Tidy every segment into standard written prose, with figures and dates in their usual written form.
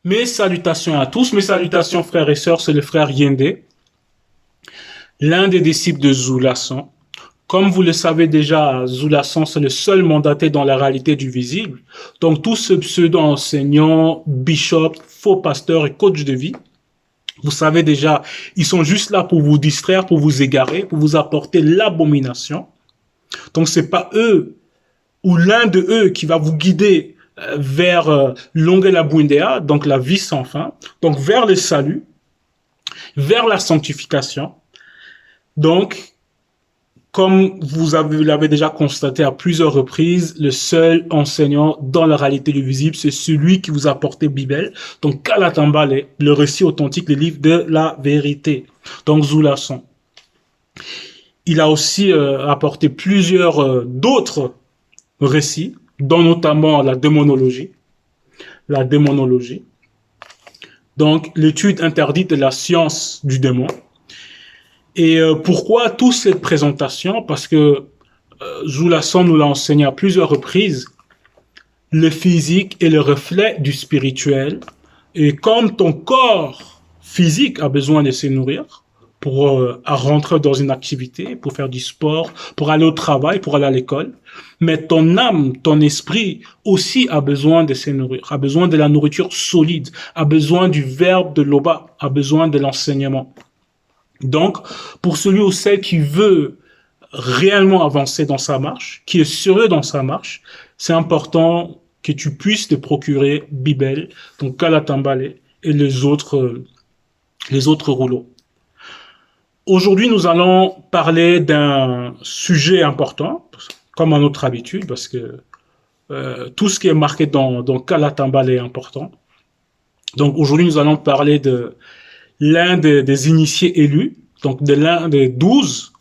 Mes salutations à tous, mes salutations frères et sœurs, c'est le frère Yende, l'un des disciples de Zoulasson. Comme vous le savez déjà, Zoulasson, c'est le seul mandaté dans la réalité du visible. Donc tous ce pseudo-enseignants, bishop, faux pasteurs et coachs de vie, vous savez déjà, ils sont juste là pour vous distraire, pour vous égarer, pour vous apporter l'abomination. Donc c'est pas eux ou l'un de eux qui va vous guider vers l'ongela bundea, donc la vie sans fin, donc vers le salut, vers la sanctification. Donc, comme l'avez déjà constaté à plusieurs reprises, le seul enseignant dans la réalité du visible, c'est celui qui vous a apporté Bible. Donc, Kalatambale, le récit authentique, le livre de la vérité. Donc, Zoulasson. Il a aussi apporté plusieurs d'autres récits, dont notamment la démonologie. La démonologie. Donc, l'étude interdite de la science du démon. Et pourquoi toute cette présentation? Parce que Zoulasson nous l'a enseigné à plusieurs reprises. Le physique est le reflet du spirituel. Et comme ton corps physique a besoin de se nourrir pour rentrer dans une activité, pour faire du sport, pour aller au travail, pour aller à l'école, mais ton âme, ton esprit aussi a besoin de se nourrir, a besoin de la nourriture solide, a besoin du verbe de l'Oba, a besoin de l'enseignement. Donc, pour celui ou celle qui veut réellement avancer dans sa marche, qui est sérieux dans sa marche, c'est important que tu puisses te procurer Bible, donc Kalatambale et les autres rouleaux. Aujourd'hui, nous allons parler d'un sujet important, comme à notre habitude, parce que tout ce qui est marqué dans Kalatambale est important. Donc aujourd'hui, nous allons parler de l'un des initiés élus, donc de l'un des 12,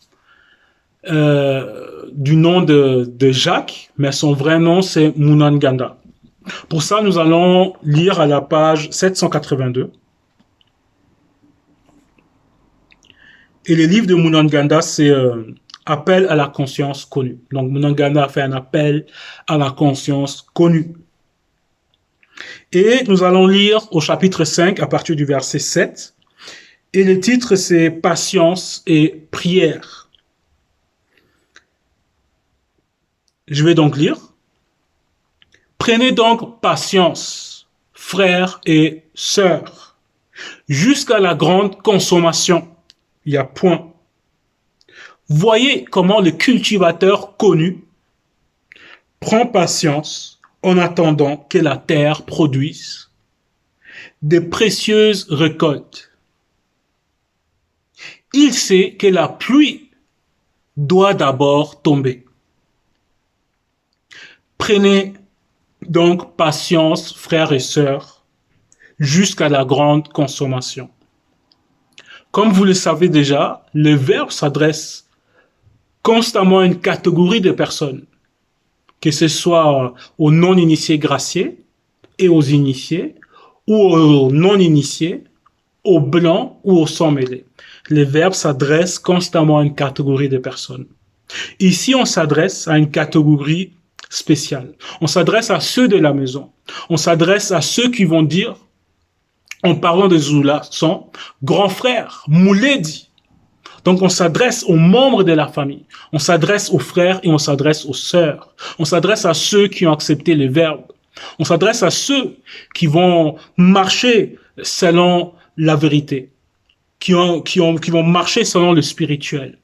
du nom de Jacques, mais son vrai nom c'est Munanganda. Pour ça, nous allons lire à la page 782. Et le livre de Munanganda, c'est Appel à la conscience connue. Donc Munanganda a fait un appel à la conscience connue. Et nous allons lire au chapitre 5 à partir du verset 7. Et le titre, c'est Patience et prière. Je vais donc lire. Prenez donc patience, frères et sœurs, jusqu'à la grande consommation. Il y a point. Voyez comment le cultivateur connu prend patience en attendant que la terre produise de précieuses récoltes. Il sait que la pluie doit d'abord tomber. Prenez donc patience, frères et sœurs, jusqu'à la grande consommation. Comme vous le savez déjà, le verbe s'adresse constamment à une catégorie de personnes, que ce soit aux non-initiés graciés et aux initiés, ou aux non-initiés, aux blancs ou aux sans-mêlés. Le verbe s'adresse constamment à une catégorie de personnes. Ici, on s'adresse à une catégorie spéciale. On s'adresse à ceux de la maison. On s'adresse à ceux qui vont dire, en parlant de Zoulasson, grand frère, Mouledi. Donc on s'adresse aux membres de la famille. On s'adresse aux frères et on s'adresse aux sœurs. On s'adresse à ceux qui ont accepté le verbe. On s'adresse à ceux qui vont marcher selon la vérité, qui vont marcher selon le spirituel.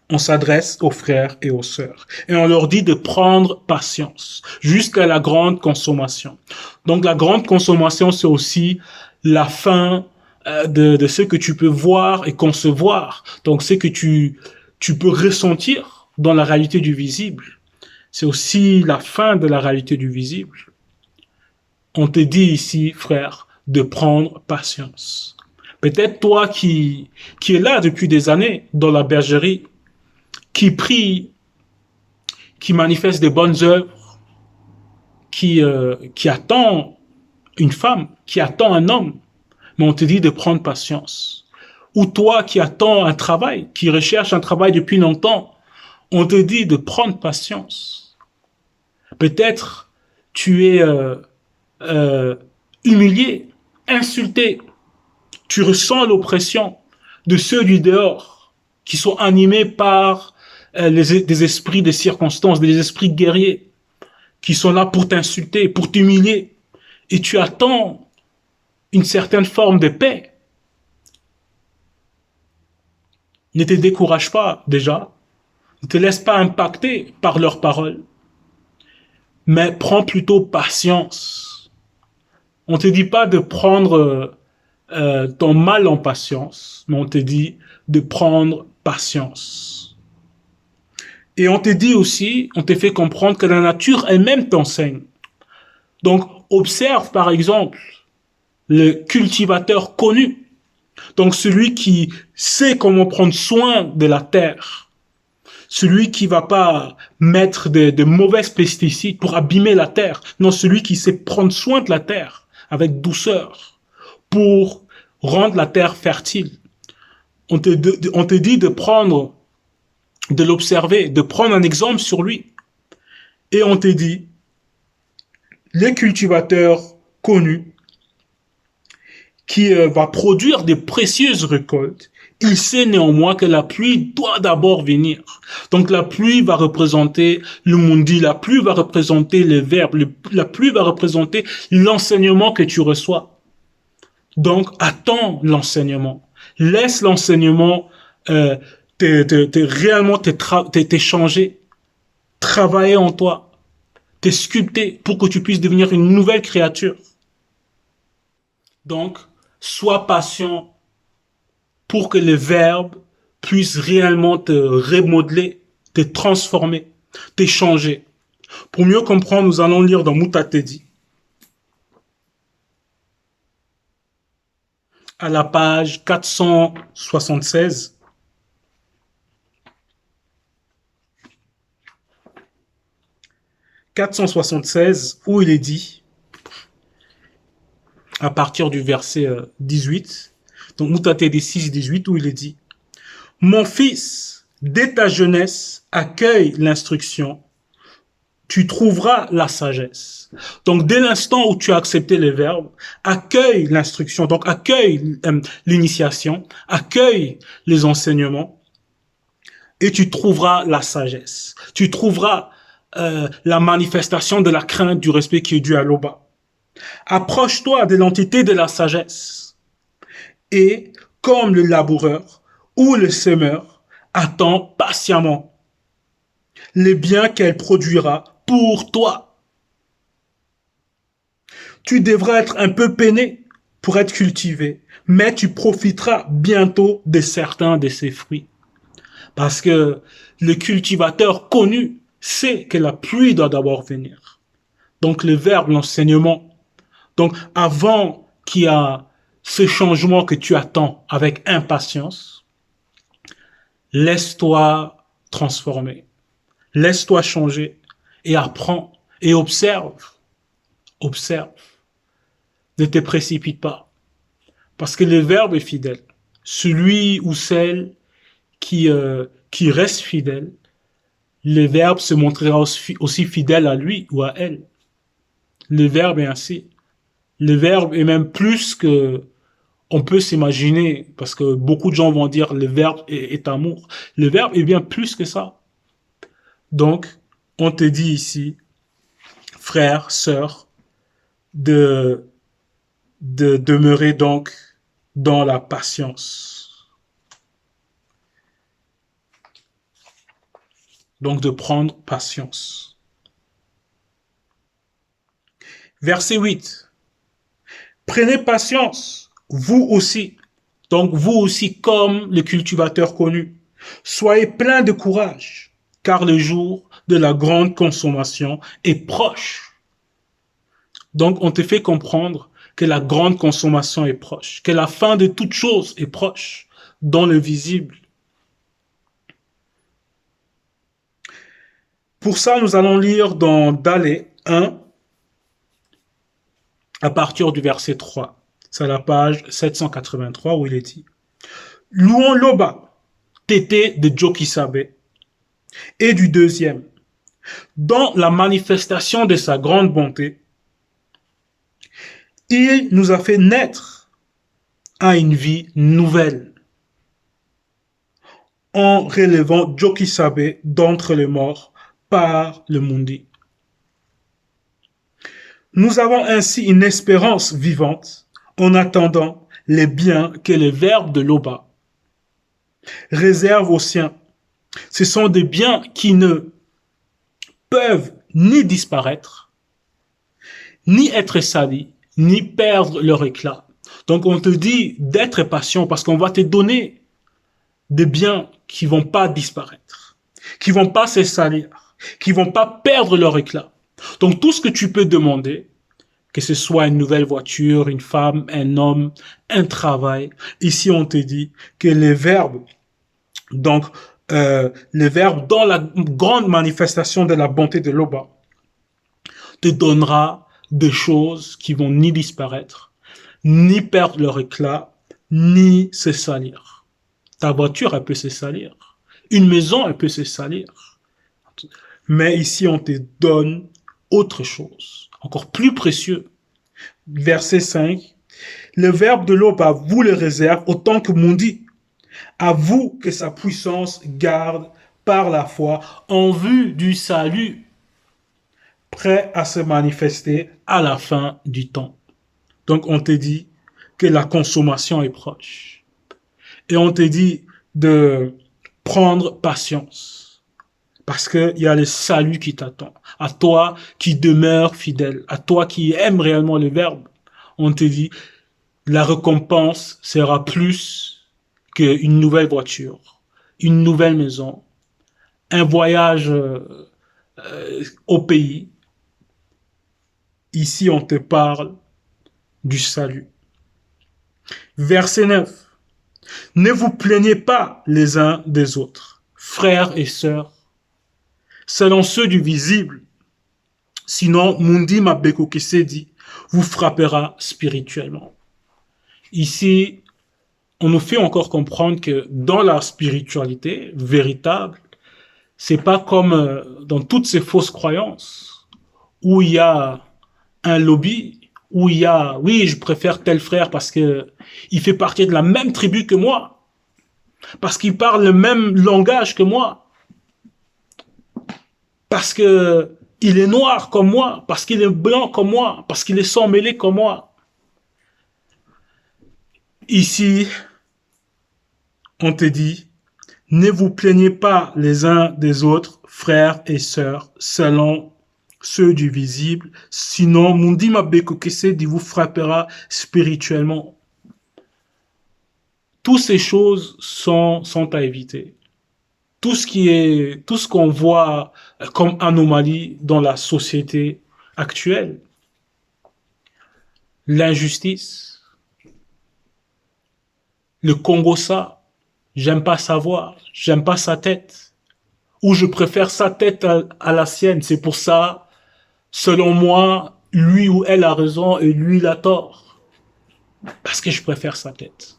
On s'adresse aux frères et aux sœurs et on leur dit de prendre patience jusqu'à la grande consommation. Donc la grande consommation, c'est aussi la fin de ce que tu peux voir et concevoir. Donc ce que tu peux ressentir dans la réalité du visible. C'est aussi la fin de la réalité du visible. On te dit ici, frère, de prendre patience. Peut-être toi qui es là depuis des années dans la bergerie, qui prie, qui manifeste des bonnes œuvres, qui attend une femme, qui attend un homme, mais on te dit de prendre patience. Ou toi qui attends un travail, qui recherche un travail depuis longtemps, on te dit de prendre patience. Peut-être tu es humilié, insulté. Tu ressens l'oppression de ceux du dehors qui sont animés par des esprits de circonstances, des esprits guerriers qui sont là pour t'insulter, pour t'humilier. Et tu attends une certaine forme de paix. Ne te décourage pas déjà. Ne te laisse pas impacter par leurs paroles. Mais prends plutôt patience. On ne te dit pas de prendre ton mal en patience, mais on te dit de prendre patience. Et on te dit aussi, on te fait comprendre que la nature elle-même t'enseigne. Donc, observe par exemple le cultivateur connu. Donc, celui qui sait comment prendre soin de la terre. Celui qui va pas mettre de mauvais pesticides pour abîmer la terre. Non, celui qui sait prendre soin de la terre avec douceur pour rendre la terre fertile. On te dit de prendre, de l'observer, de prendre un exemple sur lui. Et on te dit, les cultivateurs connus qui va produire des précieuses récoltes, il sait néanmoins que la pluie doit d'abord venir. Donc la pluie va représenter le mundi, la pluie va représenter les verbes, la pluie va représenter l'enseignement que tu reçois. Donc attends l'enseignement. Laisse l'enseignement réellement te changer, travailler en toi, te sculpter pour que tu puisses devenir une nouvelle créature. Donc, sois patient pour que les verbes puissent réellement te remodeler, te transformer, te changer. Pour mieux comprendre, nous allons lire dans Mutatedi, à la page 476. Où il est dit, à partir du verset 18, donc Mutatedi 6, 18, où il est dit, « Mon fils, dès ta jeunesse, accueille l'instruction, tu trouveras la sagesse. » Donc, dès l'instant où tu as accepté les verbes, accueille l'instruction, donc accueille l'initiation, accueille les enseignements, et tu trouveras la sagesse. Tu trouveras la manifestation de la crainte du respect qui est dû à l'Oba. Approche-toi de l'entité de la sagesse. Et, comme le laboureur ou le semeur, attends patiemment les biens qu'elle produira pour toi. Tu devras être un peu peiné pour être cultivé, mais tu profiteras bientôt de certains de ses fruits. Parce que le cultivateur connu sait que la pluie doit d'abord venir. Donc le verbe, l'enseignement. Donc avant qu'il y ait ce changement que tu attends avec impatience, laisse-toi transformer. Laisse-toi changer et apprends et observe. Observe. Ne te précipite pas. Parce que le verbe est fidèle. Celui ou celle qui reste fidèle, le verbe se montrera aussi fidèle à lui ou à elle. Le verbe est ainsi. Le verbe est même plus que on peut s'imaginer, parce que beaucoup de gens vont dire le verbe est amour. Le verbe est bien plus que ça. Donc, on te dit ici, frère, sœur, de demeurer donc dans la patience. Donc, de prendre patience. Verset 8. Prenez patience, vous aussi. Donc, vous aussi, comme le cultivateur connu. Soyez plein de courage, car le jour de la grande consommation est proche. Donc, on te fait comprendre que la grande consommation est proche, que la fin de toute chose est proche, dans le visible. Pour ça, nous allons lire dans Dalé 1, à partir du verset 3. C'est à la page 783 où il est dit « Louons l'Oba, tété de Jokisabe, et du deuxième, dans la manifestation de sa grande bonté, Il nous a fait naître à une vie nouvelle en relevant Jokisabe d'entre les morts par le Mundi. Nous avons ainsi une espérance vivante en attendant les biens que les verbes de l'Oba réservent aux siens. Ce sont des biens qui ne peuvent ni disparaître, ni être salis, ni perdre leur éclat. Donc on te dit d'être patient parce qu'on va te donner des biens qui vont pas disparaître, qui vont pas se salir, qui vont pas perdre leur éclat. Donc tout ce que tu peux demander, que ce soit une nouvelle voiture, une femme, un homme, un travail, ici on te dit que les verbes, donc les verbes dans la grande manifestation de la bonté de l'Oba, te donnera des choses qui vont ni disparaître, ni perdre leur éclat, ni se salir. Ta voiture, elle peut se salir. Une maison, elle peut se salir. Mais ici, on te donne autre chose, encore plus précieux. Verset 5. Le verbe de l'Oba vous le réserve autant que Mundi. À vous que sa puissance garde par la foi en vue du salut, prêt à se manifester à la fin du temps. Donc on te dit que la consommation est proche. Et on te dit de prendre patience. Parce qu'il y a le salut qui t'attend. À toi qui demeures fidèle. À toi qui aimes réellement le verbe. On te dit, la récompense sera plus qu'une nouvelle voiture, une nouvelle maison, un voyage au pays. Ici, on te parle du salut. Verset 9. Ne vous plaignez pas les uns des autres, frères et sœurs, selon ceux du visible. Sinon, Mundi Mabeko Kesedi vous frappera spirituellement. Ici, on nous fait encore comprendre que dans la spiritualité véritable, c'est pas comme dans toutes ces fausses croyances où il y a un lobby, où il y a, oui, je préfère tel frère parce que il fait partie de la même tribu que moi, parce qu'il parle le même langage que moi, parce que il est noir comme moi, parce qu'il est blanc comme moi, parce qu'il est sans mêlé comme moi. Ici, on te dit, ne vous plaignez pas les uns des autres, frères et sœurs, selon ceux du visible, sinon Mundi Mabeko Kesedi vous frappera spirituellement. Toutes ces choses sont à éviter. Tout ce qu'on voit comme anomalie dans la société actuelle, l'injustice, le Congo-ça, j'aime pas sa voix, j'aime pas sa tête, ou je préfère sa tête à la sienne. C'est pour ça, selon moi, lui ou elle a raison et lui il a tort. Parce que je préfère sa tête.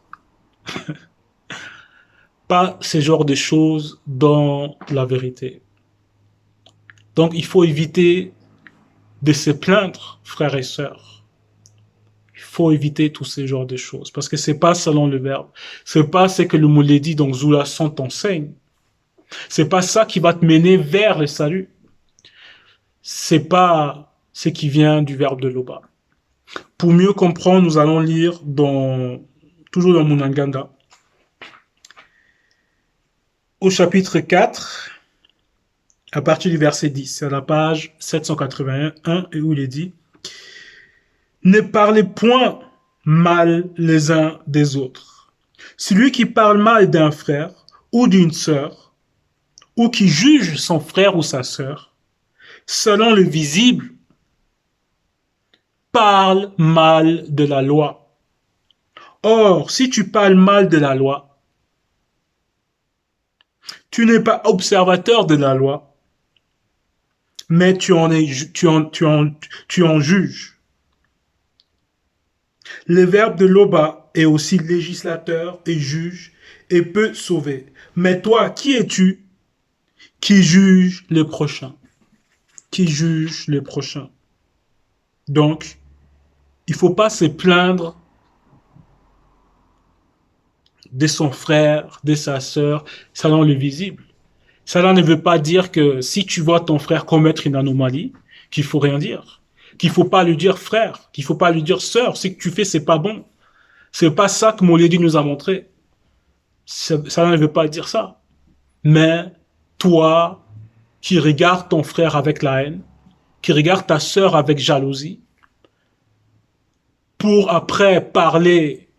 Pas ce genre de choses dans la vérité. Donc il faut éviter de se plaindre, frères et sœurs. Il faut éviter tous ces genres de choses. Parce que c'est pas selon le verbe. C'est pas ce que le Mouledi, donc Zoula son t'enseigne. C'est pas ça qui va te mener vers le salut. C'est pas ce qui vient du verbe de l'Oba. Pour mieux comprendre, nous allons lire toujours dans Munanganda, au chapitre 4, à partir du verset 10, c'est à la page 781, et où il est dit, ne parlez point mal les uns des autres. Celui qui parle mal d'un frère ou d'une sœur, ou qui juge son frère ou sa sœur, selon le visible, parle mal de la loi. Or, si tu parles mal de la loi, tu n'es pas observateur de la loi, mais tu en juges. Le verbe de l'Oba est aussi législateur et juge et peut sauver. Mais toi, qui es-tu qui juge le prochain? Qui juge le prochain? Donc, Il ne faut pas se plaindre de son frère, de sa sœur, selon le visible. Cela ne veut pas dire que si tu vois ton frère commettre une anomalie, qu'il faut rien dire, qu'il faut pas lui dire frère, qu'il faut pas lui dire sœur, ce que tu fais c'est pas bon. C'est pas ça que Mouledi nous a montré. Ça ne veut pas dire ça. Mais toi, qui regardes ton frère avec la haine, qui regarde ta sœur avec jalousie, pour après parler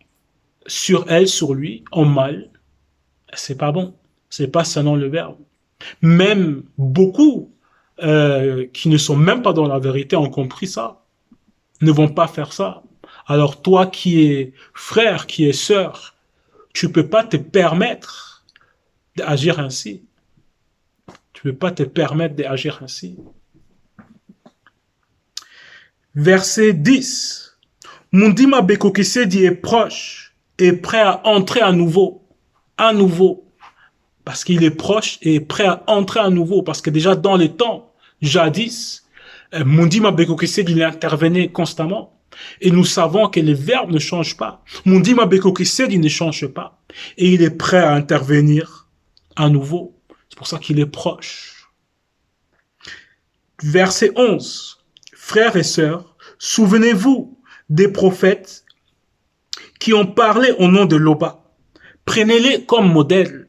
sur elle, sur lui, en mal, c'est pas bon. C'est pas selon le verbe. Même beaucoup qui ne sont même pas dans la vérité ont compris ça, ne vont pas faire ça. Alors toi qui es frère, qui es sœur, tu peux pas te permettre d'agir ainsi. Tu peux pas te permettre d'agir ainsi. Verset 10. Mundima Bekokisedi est proche et prêt à entrer à nouveau. À nouveau. Parce qu'il est proche et prêt à entrer à nouveau. Parce que déjà dans les temps, jadis, Mundima Bekokisedi il intervenait constamment. Et nous savons que les verbes ne changent pas. Mundima Bekokisedi ne change pas. Et il est prêt à intervenir à nouveau. C'est pour ça qu'il est proche. Verset 11. Frères et sœurs, souvenez-vous des prophètes qui ont parlé au nom de l'Oba. Prenez-les comme modèle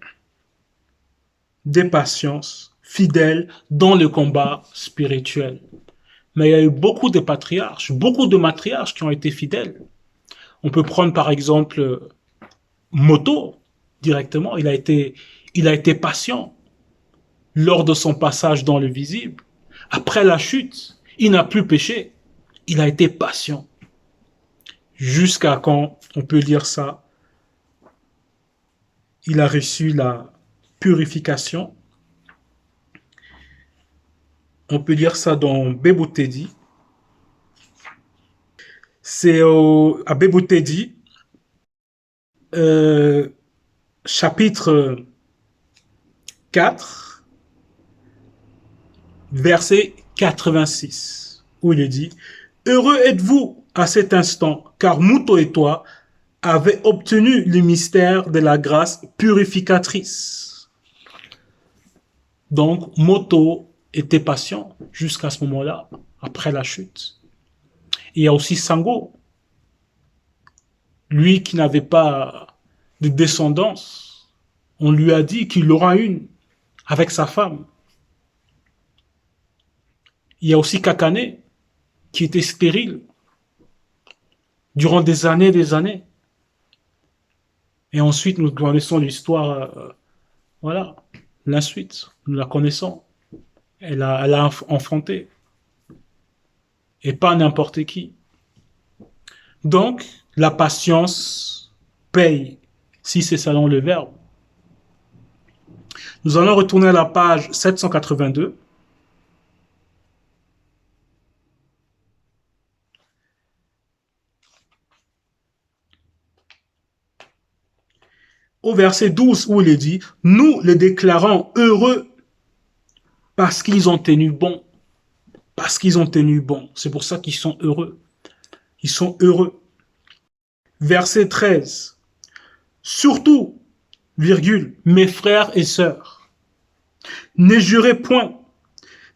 de patience, fidèles dans le combat spirituel. Mais il y a eu beaucoup de patriarches, beaucoup de matriarches qui ont été fidèles. On peut prendre par exemple Moto directement. Il a été patient lors de son passage dans le visible. Après la chute, il n'a plus péché. Il a été patient. Jusqu'à quand, on peut lire ça, il a reçu la purification. On peut lire ça dans Beboutedi. C'est à Beboutedi, chapitre 4, verset 86, où il est dit « Heureux êtes-vous à cet instant, car Mouto et toi avez obtenu le mystère de la grâce purificatrice. » Donc, Moto était patient jusqu'à ce moment-là, après la chute. Il y a aussi Sango, lui qui n'avait pas de descendance. On lui a dit qu'il aura une avec sa femme. Il y a aussi Kakane, qui était stérile durant des années et des années. Et ensuite, nous connaissons l'histoire, voilà, la suite, nous la connaissons. Elle a enfanté. Et pas n'importe qui. Donc, la patience paye, si c'est selon le verbe. Nous allons retourner à la page 782. Au verset 12 où il est dit, nous les déclarons heureux parce qu'ils ont tenu bon. Parce qu'ils ont tenu bon. C'est pour ça qu'ils sont heureux. Ils sont heureux. Verset 13. Surtout, virgule, mes frères et sœurs, ne jurez point,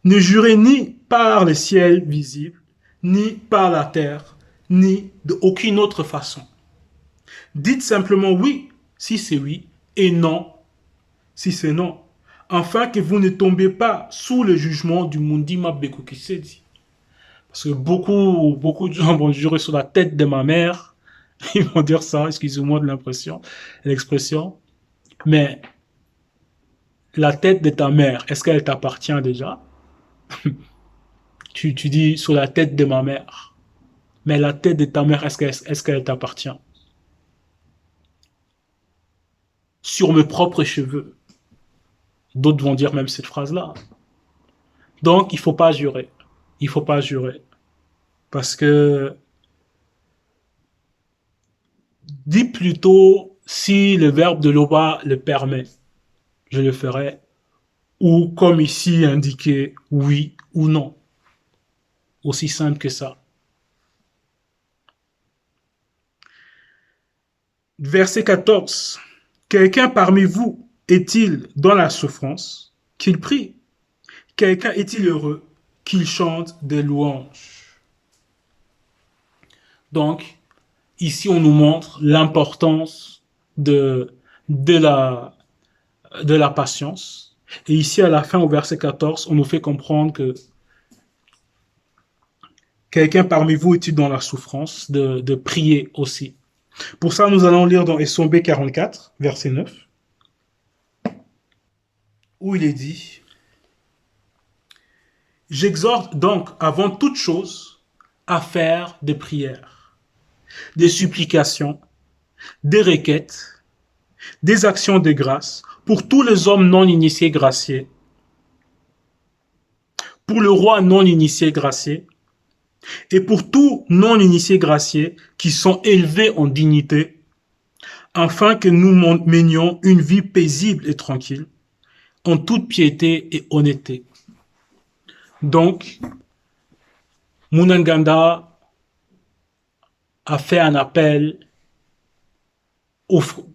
ne jurez ni par le ciel visible, ni par la terre, ni d'aucune autre façon. Dites simplement oui, si c'est oui, et non, si c'est non, afin que vous ne tombiez pas sous le jugement du Mundima Bekokisedi. Parce que beaucoup de gens vont jurer sur la tête de ma mère. Ils vont dire ça, excusez-moi de l'expression. Mais la tête de ta mère, est-ce qu'elle t'appartient déjà? tu dis sur la tête de ma mère. Mais la tête de ta mère, est-ce qu'elle t'appartient? Sur mes propres cheveux. D'autres vont dire même cette phrase-là. Donc, il faut pas jurer. Il faut pas jurer. Parce que, dis plutôt si le verbe de l'Oba le permet, je le ferai. Ou comme ici indiqué, oui ou non. Aussi simple que ça. Verset 14. Quelqu'un parmi vous est-il dans la souffrance? Qu'il prie. Quelqu'un est-il heureux? Qu'il chante des louanges. Donc, ici, on nous montre l'importance de la patience. Et ici, à la fin, au verset 14, on nous fait comprendre que quelqu'un parmi vous est-il dans la souffrance, de prier aussi. Pour ça, nous allons lire dans Essombe 44, verset 9, où il est dit: J'exhorte donc avant toute chose à faire des prières, des supplications, des requêtes, des actions de grâce pour tous les hommes non initiés graciés, pour le roi non initié gracié, et pour tous non initiés graciés qui sont élevés en dignité, afin que nous menions une vie paisible et tranquille, en toute piété et honnêteté. Donc, Munanganda a fait un appel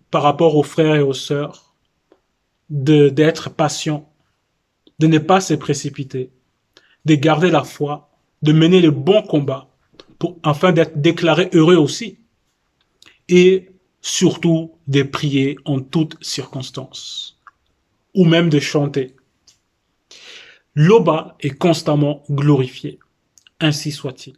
par rapport aux frères et aux sœurs d'être patient, de ne pas se précipiter, de garder la foi, de mener le bon combat afin d'être déclarés heureux aussi, et surtout de prier en toutes circonstances, ou même de chanter. L'Oba est constamment glorifié, ainsi soit-il.